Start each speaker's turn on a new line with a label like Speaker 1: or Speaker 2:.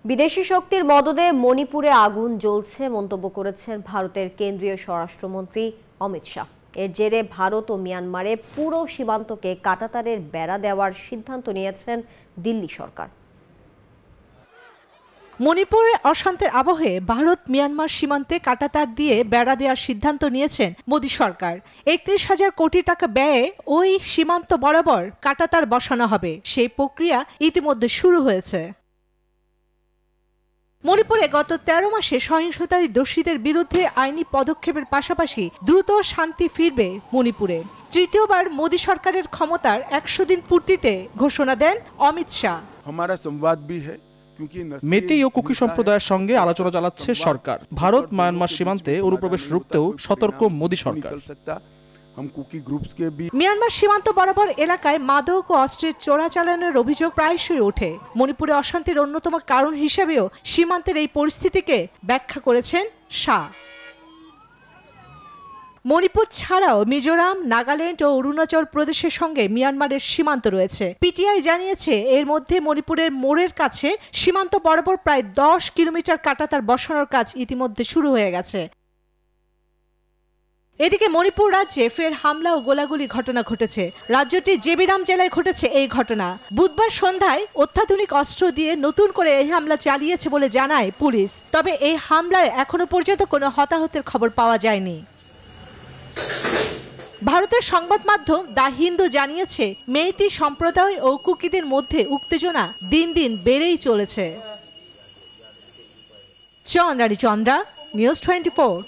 Speaker 1: বিদেশি শক্তির মদদে মণিপুরে আগুন জ্বলছে মন্তব্য করেছেন ভারতের কেন্দ্রীয় স্বরাষ্ট্রমন্ত্রী অমিত শাহ। এর জেরে ভারত ও মিয়ানমারে পুরো সীমান্তকে কাঁটাতারের বেড়া দেওয়ার সিদ্ধান্ত নিয়েছেন দিল্লি সরকার।
Speaker 2: মণিপুরে অশান্তির আবহে ভারত মিয়ানমার সীমান্তে কাঁটাতার দিয়ে বেড়া দেওয়ার সিদ্ধান্ত নিয়েছেন মোদী সরকার। ৩১,০০০ কোটি টাকা ব্যয়ে ওই সীমান্ত বরাবর কাঁটাতার বসানো হবে। সেই প্রক্রিয়া ইতিমধ্যে শুরু হয়েছে। মণিপুরে গত ১৩ মাসে সহিংসতায় দোষীদের বিরুদ্ধে আইনি পদক্ষেপের পাশাপাশি দ্রুত শান্তি ফিরবে মণিপুরে। তৃতীয়বার মোদী সরকারের ক্ষমতার ১০০ দিন পূর্তিতে ঘোষণা দেন অমিত শাহ।
Speaker 3: মেতেই ও কুকি সম্প্রদায়ের সঙ্গে আলোচনা চালাচ্ছে সরকার। ভারত মায়ানমার সীমান্তে অনুপ্রবেশ রুখতেও সতর্ক মোদী সরকার।
Speaker 2: মিয়ানমার সীমান্ত বরাবর এলাকায় মাদক ও অস্ত্রের চোরাচালানের অভিযোগ প্রায়শই ওঠে। মণিপুরে অশান্তির অন্যতম কারণ হিসেবেও সীমান্তের এই পরিস্থিতিকে ব্যাখ্যা করেছেন শাহ। মণিপুর ছাড়াও মিজোরাম, নাগাল্যান্ড ও অরুণাচল প্রদেশের সঙ্গে মিয়ানমারের সীমান্ত রয়েছে। পিটিআই জানিয়েছে এর মধ্যে মণিপুরের মোড়ের কাছে সীমান্ত বরাবর প্রায় ১০ কিলোমিটার কাঁটাতার বসানোর কাজ ইতিমধ্যে শুরু হয়ে গেছে। এদিকে মণিপুর রাজ্যে ফের হামলা ও গোলাগুলি ঘটনা ঘটেছে। রাজ্যটির জেবিরাম জেলায় ঘটেছে এই ঘটনা। বুধবার সন্ধ্যায় অত্যাধুনিক অস্ত্র দিয়ে নতুন করে এই হামলা চালিয়েছে বলে জানায় পুলিশ। তবে এই হামলায় এখনো পর্যন্ত কোনো হতাহতের খবর পাওয়া যায়নি। ভারতের সংবাদ মাধ্যম দ্য হিন্দু জানিয়েছে মেইতি সম্প্রদায় ও কুকিদের মধ্যে উত্তেজনা দিন দিন বেড়েই চলেছে। চন্দ্রা, নিউজ 24।